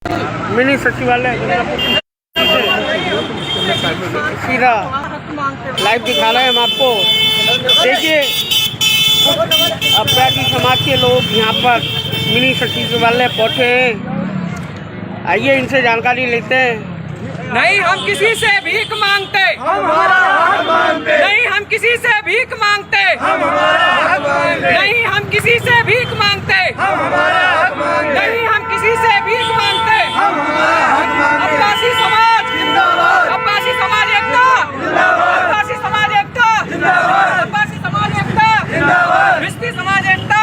Mini सचिवालय सीधा live दिखा रहे हैं हम आपको। देखिए अपराधी समाज के लोग यहाँ पर मिनी सचिवालय पहुँचे हैं। आइए इनसे जानकारी लेते हैं। नहीं हम किसी से भीख मांगते, नहीं हम किसी से भीख मांगते, नहीं हम किसी से भीख मांगते, नहीं हम किसी से भीख मांगते। अब्बासी समाज, अब्बासी समाज एकता, अब्बासी समाज एकता, अब्बासी समाज एकता, रिश्ती समाज एकता,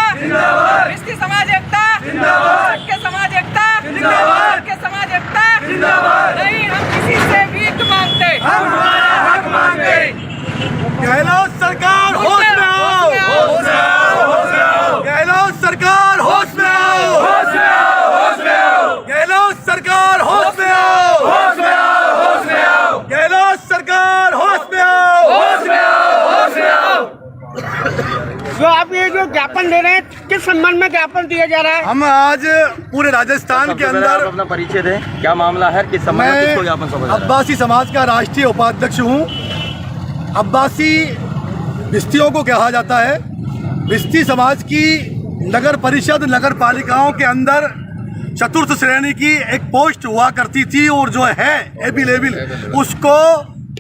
रिश्ती समाज एकता, सबके समाज एकता, सबके समाज एकता। नहीं हम किसी से भीख मांगते, हम हमारा हक मांगते। गहलोत सरकार होश में आओ, होश में आओ, होश में आओ। गहलोत सरकार होश में आओ, होश में आओ, होश में आओ। गहलोत सरकार होश में आओ, होश में आओ, होश में आओ। गहलोत सरकार होश में आओ, होश में आओ, होश में आओ। जो आप ये जो ज्ञापन दे रहे हैं, किस संबंध में ज्ञापन दिया जा रहा है? हम आज पूरे राजस्थान के अंदर अपना परिचय दें, क्या मामला है, किस संबंध में किसको ज्ञापन सौंपा जा रहा है? अब्बासी समाज का राष्ट्रीय उपाध्यक्ष हूँ। अब्बासी भिस्तियों को कहा जाता है। भिस्ती समाज की नगर परिषद नगर पालिकाओं के अंदर चतुर्थ श्रेणी की एक पोस्ट हुआ करती थी और जो है एबी-लेबिल उसको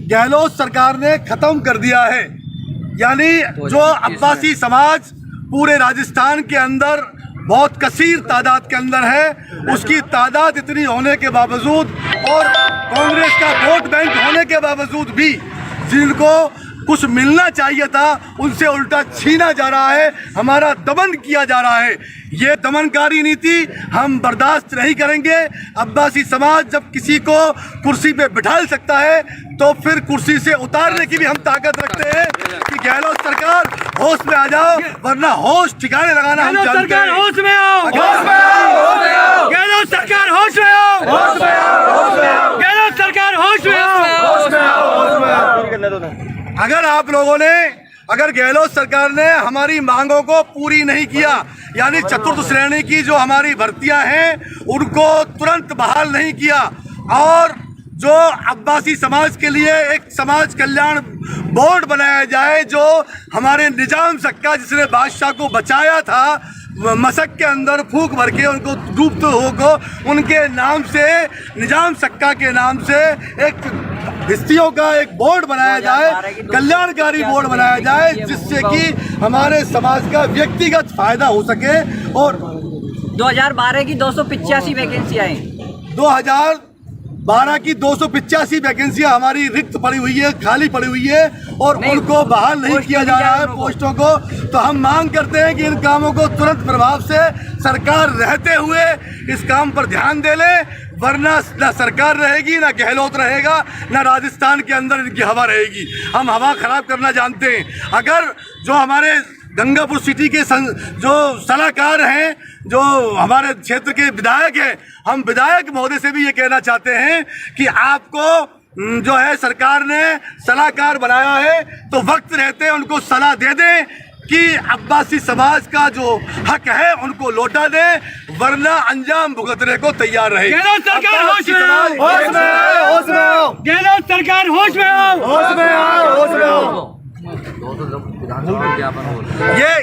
गहलोत सरकार ने खत्म कर दिया है। यानी जो अब्बासी समाज पूरे राजस्थान के अंदर बहुत कसीर तादाद के अंदर है, उसकी तादाद इतनी होने के बावजूद और कांग्रेस का वोट बैंक होने के बावजूद भी जिनको कुछ मिलना चाहिए था उनसे उल्टा छीना जा रहा है, हमारा दमन किया जा रहा है। ये दमनकारी नीति हम बर्दाश्त नहीं करेंगे। अब्बासी समाज जब किसी को कुर्सी पे बिठा सकता है तो फिर कुर्सी से उतारने की भी हम ताकत रखते हैं कि गहलोत सरकार होश में आ जाओ, वरना होश ठिकाने लगाना हम जानते हैं। होश में आओ, होश में आओ, होश में आओ। गहलोत सरकार होश में आओ, होश में आओ, होश में आओ। गहलोत सरकार होश में आओ, होश में आओ, होश में आओ। अगर आप लोगों ने अगर गहलोत सरकार ने हमारी मांगों को पूरी नहीं किया, यानी चतुर्थ श्रेणी की जो हमारी भर्तियां हैं उनको तुरंत बहाल नहीं किया और जो अब्बासी समाज के लिए एक समाज कल्याण बोर्ड बनाया जाए, जो हमारे निजाम सक्का जिसने बादशाह को बचाया था मशक के अंदर फूंक भर के उनको डूबते हो उनके नाम से निजाम सक्का के नाम से एक भिस्तियों का एक बोर्ड बनाया जाए, कल्याणकारी बोर्ड बनाया जाए, जिससे कि हमारे समाज का व्यक्तिगत फायदा हो सके। और 2012 की 285 वैकेंसियाँ हैं, 2012 की 285 वैकेंसियां हमारी रिक्त पड़ी हुई है, खाली पड़ी हुई है और उनको बहाल नहीं किया जा रहा है पोस्टों को। तो हम मांग करते हैं कि इन कामों को तुरंत प्रभाव से सरकार रहते हुए इस काम पर ध्यान दे ले, वरना न सरकार रहेगी, न गहलोत रहेगा, न राजस्थान के अंदर इनकी हवा रहेगी। हम हवा खराब करना जानते हैं। अगर जो हमारे गंगापुर सिटी के जो सलाहकार हैं, जो हमारे क्षेत्र के विधायक हैं, हम विधायक महोदय से भी ये कहना चाहते हैं कि आपको जो है सरकार ने सलाहकार बनाया है तो वक्त रहते उनको सलाह दे दें कि अब्बासी समाज का जो हक है उनको लौटा दें, वरना अंजाम भुगतने को तैयार रहे। गहलोत सरकार होश में आओ, होश में आओ, होश में आओ। गहलोत सरकार होश में आओ, होश में आओ, होश में आओ।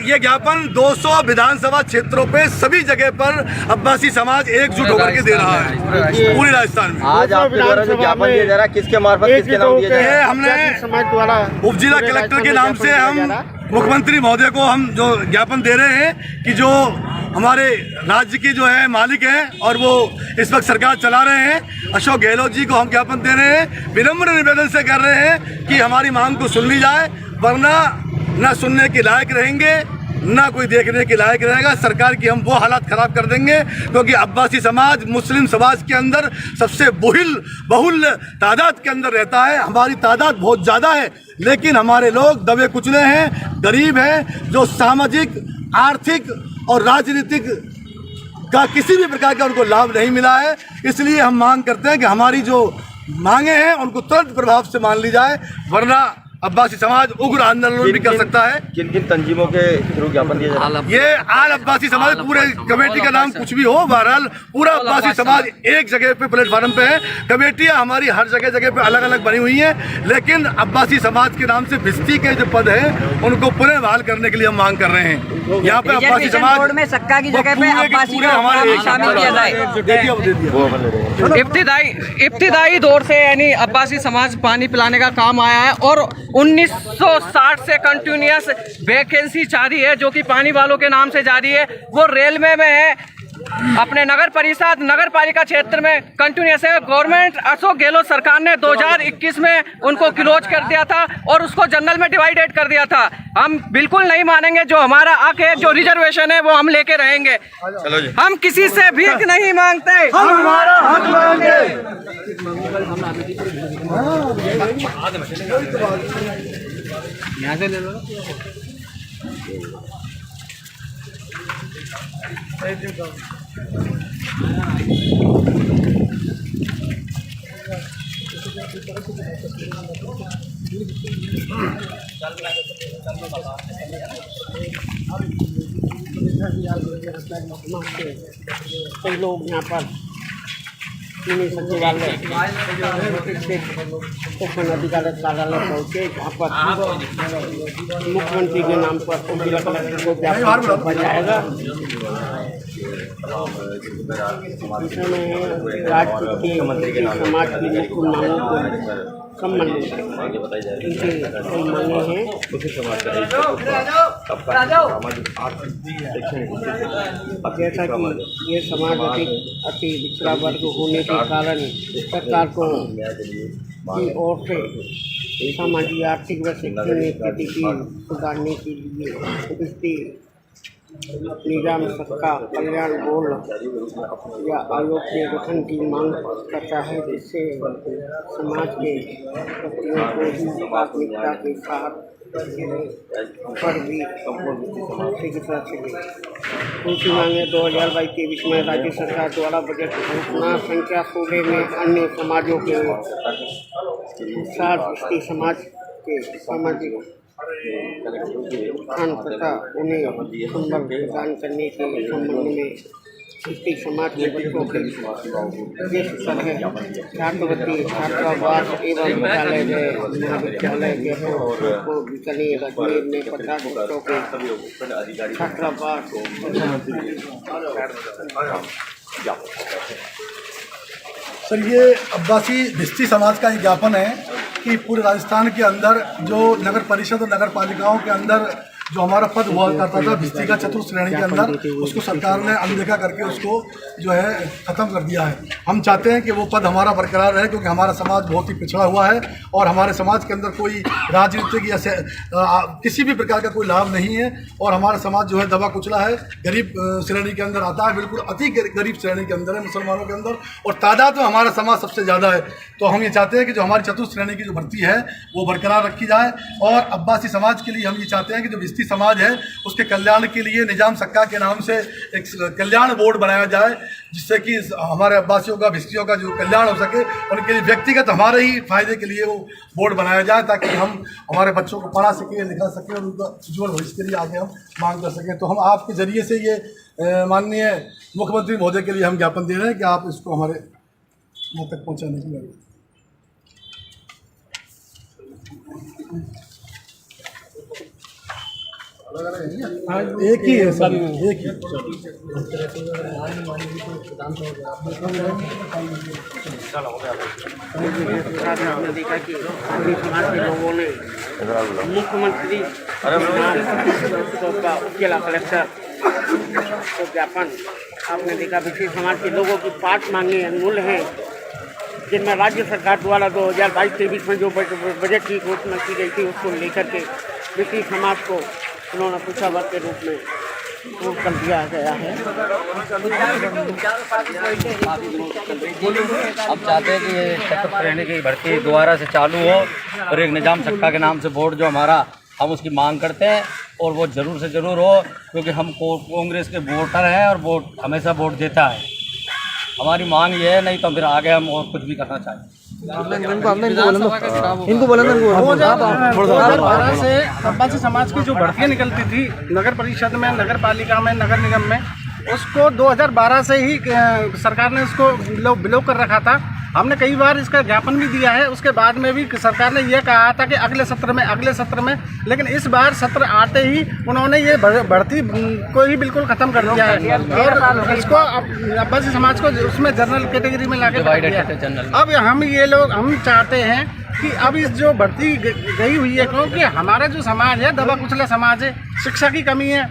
ये ज्ञापन 200 विधानसभा क्षेत्रों पे सभी जगह पर अब्बासी समाज एकजुट होकर के दे रहा है पूरे राजस्थान में। आज आपके द्वारा जो ज्ञापन दिया जा रहा है किसके मार्फत, किसके नाम दिया जा रहा है? हमने समाज द्वारा उप जिला कलेक्टर के नाम से हम मुख्यमंत्री महोदय को हम जो ज्ञापन दे रहे हैं कि जो हमारे राज्य के जो है मालिक हैं और वो इस वक्त सरकार चला रहे हैं, अशोक गहलोत जी को हम ज्ञापन दे रहे हैं, विनम्र निवेदन से कर रहे हैं कि हमारी मांग को सुन ली जाए, वरना न सुनने के लायक रहेंगे ना कोई देखने के लायक रहेगा। सरकार की हम वो हालात खराब कर देंगे, क्योंकि अब्बासी समाज मुस्लिम समाज के अंदर सबसे बहुल तादाद के अंदर रहता है। हमारी तादाद बहुत ज़्यादा है, लेकिन हमारे लोग दबे कुचले हैं, गरीब हैं, जो सामाजिक, आर्थिक और राजनीतिक का किसी भी प्रकार का उनको लाभ नहीं मिला है। इसलिए हम मांग करते हैं कि हमारी जो मांगे हैं उनको तुरंत प्रभाव से मान ली जाए, वरना अब्बासी समाज उग्र आंदोलन भी कर सकता है। किन किन तंजीमों के थ्रू ज्ञापन दिया जा रहा है? ये आल अब्बासी समाज, पूरे कमेटी का नाम कुछ भी हो, बहरहाल पूरा अब्बासी समाज एक जगह पे प्लेटफार्म पे है। कमेटियां हमारी हर जगह जगह पे अलग अलग बनी हुई हैं, लेकिन अब्बासी समाज के नाम से भिस्ती के जो पद है उनको पुनः बहाल करने के लिए हम मांग कर रहे हैं। यहाँ पे अब्बासी समाज में सक्का की जगह पे अब्बासी को हमारे शामिल किया जाए। इब्तिदाई दौर से यानी अब्बासी समाज पानी पिलाने का काम आया है और 1960 से कंटिन्यूअस वैकेंसी जारी है, जो कि पानी वालों के नाम से जारी है। वो रेलवे में है, अपने नगर परिषद नगर पालिका क्षेत्र में कंटिन्यूअस है। गवर्नमेंट अशोक गहलोत सरकार ने 2021 में उनको क्लोज कर दिया था और उसको जनरल में डिवाइडेड कर दिया था। हम बिल्कुल नहीं मानेंगे, जो हमारा हक है, जो रिजर्वेशन है वो हम लेके रहेंगे। चलो जी। हम किसी से भीख नहीं मांगते, हम हमारा हक मांगे। यहाँ से ले लो। कई लोग यहाँ पर मिनी सचिवालय अधिकारी कार्यालय पहुँचे, जहाँ पर मुख्यमंत्री के नाम पर जिला कलेक्टर को ज्ञापन सौंपा जाएगा। इसमें राज्य के समाज की मुख्य मांगों को संबंधित इनकी कई मांगे हैं। जैसा कि ये समाज अति पिछड़ा वर्ग होने के कारण सरकार को की ओर से सामाजिक आर्थिक व शैक्षणिक स्थिति की सुधारने के लिए निजाम सबका कल्याण बोर्ड या आयोग के गठन की मांग करता है, जिससे समाज के व्यक्तियों को भी प्राथमिकता के साथ पर भी चिकित्सा चले। दूसरी मांगे 2022-23 में राज्य सरकार द्वारा बजट घोषणा संख्या 16 में अन्य समाजों के साथ भिस्ती समाज के सामाजिक उत्थान तथा उन्हें संबल प्रदान करने के संबंध में भिस्ती समाज के बच्चों के विशेष तरह छात्रवृत्ति छात्रावास एवं विद्यालय महाविद्यालय को बीकानेर अजमेर में 50 बच्चों के छात्रावास। सर, ये अब्बासी भिस्ती समाज का एक ज्ञापन है कि पूरे राजस्थान के अंदर जो नगर परिषद और नगर पालिकाओं के अंदर जो हमारा पद हुआ करता था भिस्ती का चतुर्थ श्रेणी के अंदर, उसको सरकार ने अनदेखा करके उसको जो है ख़त्म कर दिया है। हम चाहते हैं कि वो पद हमारा बरकरार रहे, क्योंकि हमारा समाज बहुत ही पिछड़ा हुआ है और हमारे समाज के अंदर कोई राजनीतिक या किसी भी प्रकार का कोई लाभ नहीं है और हमारा समाज जो है दबा कुचला है, गरीब श्रेणी के अंदर आता है, बिल्कुल अति गरीब श्रेणी के अंदर है मुसलमानों के अंदर, और तादाद में हमारा समाज सबसे ज़्यादा है। तो हम ये चाहते हैं कि जो हमारी चतुर्थ श्रेणी की जो भर्ती है वो बरकरार रखी जाए और अब्बासी समाज के लिए हम ये चाहते हैं कि जो भिस्ती समाज है उसके कल्याण के लिए निजाम सक्का के नाम से एक कल्याण बोर्ड बनाया जाए, जिससे कि हमारे अब्बासियों का भिस्तियों का जो कल्याण हो सके, उनके लिए व्यक्तिगत हमारे ही फायदे के लिए वो बोर्ड बनाया जाए, ताकि हम हमारे बच्चों को पढ़ा सकें, लिखा सकें और उनका उज्ज्वल भविष्य के लिए आगे हम मांग कर सकें। तो हम आपके ज़रिए से ये माननीय मुख्यमंत्री महोदय के लिए हम ज्ञापन दे रहे हैं कि आप इसको हमारे यहाँ तक पहुँचाने की जरूरत है। एक ही है सर, एक ही। आपने देखा कि पूरी समाज के लोगों ने मुख्यमंत्री जिला कलेक्टर को ज्ञापन, आपने देखा विशेष समाज के लोगों की 5 मांगे अनमूल हैं, जिनमें राज्य सरकार द्वारा 2022-23 में जो बजट की घोषणा की गई थी उसको लेकर के विशेष समाज को उन्होंने पिछड़ा वर्ग के रूप में वो कर दिया गया है। अब चाहते हैं कि ये चतुर्थ श्रेणी की भर्ती दोबारा से चालू हो और एक निजाम सक्का के नाम से बोर्ड जो हमारा, हम उसकी मांग करते हैं और वो ज़रूर से ज़रूर हो, क्योंकि हम कांग्रेस के वोटर हैं और वोट हमेशा वोट देता है। हमारी मांग ये है, नहीं तो फिर आगे हम और कुछ भी करना चाहें। इनको बोला ना 2012 से अब्बासी समाज की जो भर्तियाँ निकलती थी नगर परिषद में, नगर पालिका में, नगर निगम में, उसको 2012 से ही सरकार ने उसको ब्लॉक कर रखा था। हमने कई बार इसका ज्ञापन भी दिया है। उसके बाद में भी सरकार ने ये कहा था कि अगले सत्र में, लेकिन इस बार सत्र आते ही उन्होंने ये भर्ती को ही बिल्कुल ख़त्म कर दिया है और इसको अब्बासी समाज को उसमें जनरल कैटेगरी में लाके बैठ दिया है। अब हम चाहते हैं कि अब इस जो भर्ती गई हुई है, क्योंकि हमारा जो समाज है दबा कुचला समाज है, शिक्षा की कमी है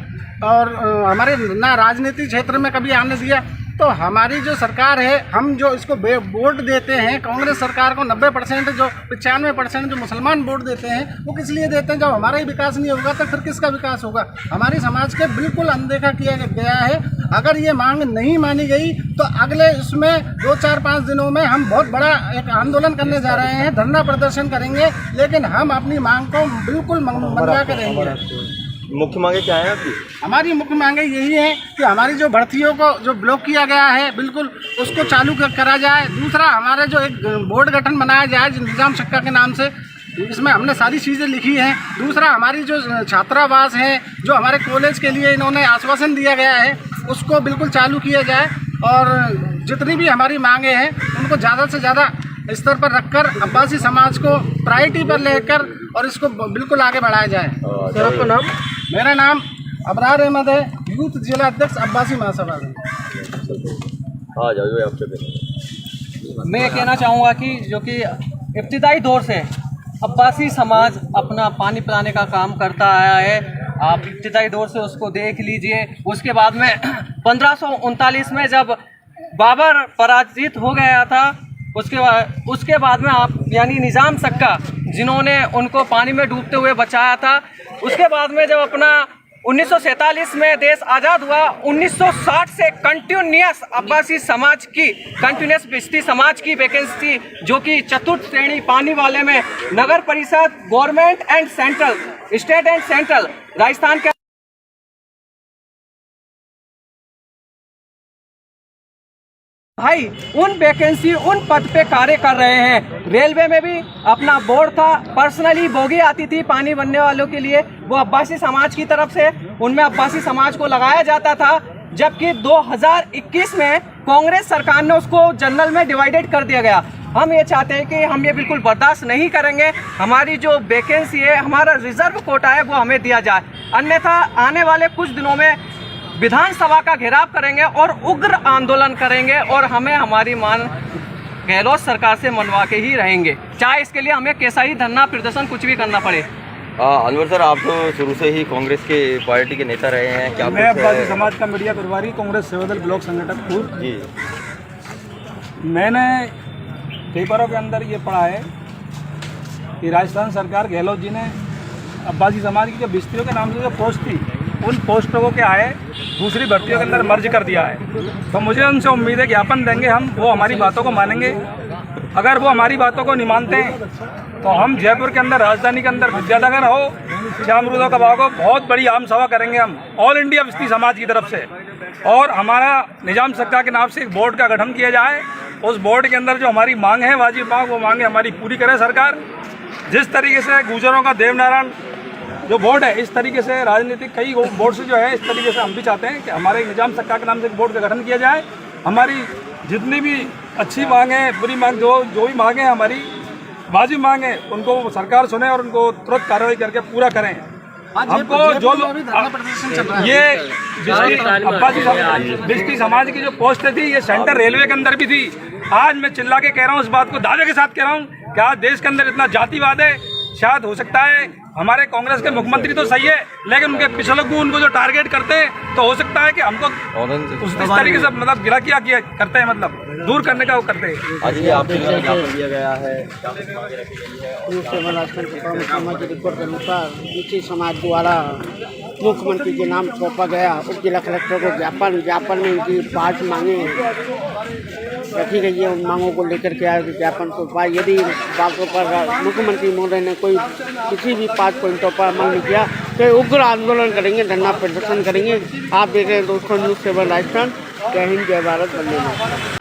और हमारे ना राजनीतिक क्षेत्र में कभी आने दिया। तो हमारी जो सरकार है, हम जो इसको वोट देते हैं कांग्रेस सरकार को 90% जो 95% जो मुसलमान वोट देते हैं वो किस लिए देते हैं? जब हमारा ही विकास नहीं होगा तो फिर किसका विकास होगा? हमारी समाज के बिल्कुल अनदेखा किया गया है। अगर ये मांग नहीं मानी गई तो अगले उसमें 2-4-5 दिनों में हम बहुत बड़ा एक आंदोलन करने जा रहे हैं, धरना प्रदर्शन करेंगे, लेकिन हम अपनी मांग को बिल्कुल मनवा के रहेंगे। मुख्य मांगे क्या है आपकी? हमारी मुख्य मांगे यही है कि हमारी जो भर्तियों को जो ब्लॉक किया गया है बिल्कुल उसको चालू करा जाए। दूसरा, हमारे जो एक बोर्ड गठन बनाया जाए निजाम शक्का के नाम से, इसमें हमने सारी चीज़ें लिखी हैं। दूसरा, हमारी जो छात्रावास है, जो हमारे कॉलेज के लिए इन्होंने आश्वासन दिया गया है, उसको बिल्कुल चालू किया जाए और जितनी भी हमारी मांगे हैं उनको ज़्यादा से ज़्यादा स्तर पर रखकर अब्बासी समाज को प्रायोरिटी पर लेकर और इसको बिल्कुल आगे बढ़ाया जाए। सर, आपका नाम? मेरा नाम अबरार अहमद है, यूथ जिला अध्यक्ष अब्बासी महासभा। मैं कहना चाहूँगा कि जो कि इब्तिदाई दौर से अब्बासी समाज अपना पानी पिलाने का काम करता आया है। आप इब्तिदाई दौर से उसको देख लीजिए। उसके बाद में 1539 में जब बाबर पराजित हो गया था, उसके बाद में आप यानी निजाम सक्का जिन्होंने उनको पानी में डूबते हुए बचाया था, उसके बाद में जब अपना 1947 में देश आज़ाद हुआ, 1960 से कंटिन्यूस अब्बासी समाज की कंटिन्यूस बिस्ती समाज की वैकेंसी जो कि चतुर्थ श्रेणी पानी वाले में नगर परिषद, government and central, state and central Rajasthan के भाई उन वैकेंसी उन पद पे कार्य कर रहे हैं। रेलवे में भी अपना बोर्ड था, पर्सनली बोगी आती थी पानी बनने वालों के लिए, वो अब्बासी समाज की तरफ से उनमें अब्बासी समाज को लगाया जाता था। जबकि 2021 में कांग्रेस सरकार ने उसको जनरल में डिवाइडेड कर दिया गया। हम ये चाहते हैं कि हम ये बिल्कुल बर्दाश्त नहीं करेंगे। हमारी जो वैकेंसी है, हमारा रिजर्व कोटा है, वो हमें दिया जाए, अन्यथा आने वाले कुछ दिनों में विधानसभा का घेराव करेंगे और उग्र आंदोलन करेंगे और हमें हमारी मांग गहलोत सरकार से मनवा के ही रहेंगे, चाहे इसके लिए हमें कैसा ही धरना प्रदर्शन कुछ भी करना पड़े। अनवर सर, आप तो शुरू से ही कांग्रेस के पार्टी के नेता रहे हैं, क्या? मैं अब्बासी समाज का मीडिया प्रभारी, कांग्रेस सेवादल ब्लॉक संगठक पूर्व जी। मैंने पेपरों के अंदर ये पढ़ा है कि राजस्थान सरकार गहलोत जी ने अब्बासी समाज की जो बिस्तियों के नाम से जो पोस्ट थी, उन पोस्टों को क्या है दूसरी भर्तियों के अंदर मर्ज कर दिया है। तो मुझे उनसे उम्मीद है ज्ञापन देंगे हम, वो हमारी बातों को मानेंगे। अगर वो हमारी बातों को नहीं मानते तो हम जयपुर के अंदर, राजधानी के अंदर विद्यानगर हो, श्यामरुदो कबाब हो, बहुत बड़ी आम सभा करेंगे हम ऑल इंडिया बिस्ती समाज की तरफ से। और हमारा निजाम सक्का के नाम से एक बोर्ड का गठन किया जाए। उस बोर्ड के अंदर जो हमारी मांग है, वाजिब मांग, वो मांगे हमारी पूरी करे सरकार। जिस तरीके से गुजरों का देवनारायण जो बोर्ड है, इस तरीके से राजनीतिक कई बोर्ड से जो है, इस तरीके से हम भी चाहते हैं कि हमारे निजाम सक्का के नाम से एक बोर्ड का गठन किया जाए। हमारी जितनी भी अच्छी मांग है, बुरी मांग, जो भी मांगे हैं हमारी वाजिब मांग है, उनको सरकार सुने और उनको तुरंत कार्रवाई करके पूरा करें। हमको जो ये बिस्ती समाज की जो पोस्ट थी, ये सेंटर रेलवे के अंदर भी थी। आज मैं चिल्ला के कह रहा हूँ, इस बात को दावे के साथ कह रहा हूँ कि आज देश के अंदर इतना जातिवाद है। शायद हो सकता है हमारे कांग्रेस के मुख्यमंत्री तो सही है, लेकिन उनके पिछले उनको जो टारगेट करते हैं, तो हो सकता है कि हमको इस तरीके से मतलब गिला किया करते हैं, मतलब दूर करने का वो करते हैं। आज ये आपके लिए ज्ञापन दिया गया है, रिपोर्ट के अनुसार इसी समाज द्वारा मुख्यमंत्री के नाम सौंपा गया उप जिला कलेक्टर को ज्ञापन में इनकी 5 मांगे रखी गई है। उन मांगों को लेकर के आज ज्ञापन को यदि बातों पर मुख्यमंत्री महोदय ने कोई किसी भी 5 पॉइंटों पर अमल नहीं किया तो उग्र आंदोलन करेंगे, धरना प्रदर्शन करेंगे। आप देख रहे हैं दोस्तों न्यूज़ 7 राजस्थान। जय हिंद, जय भारत, वंदे मातरम।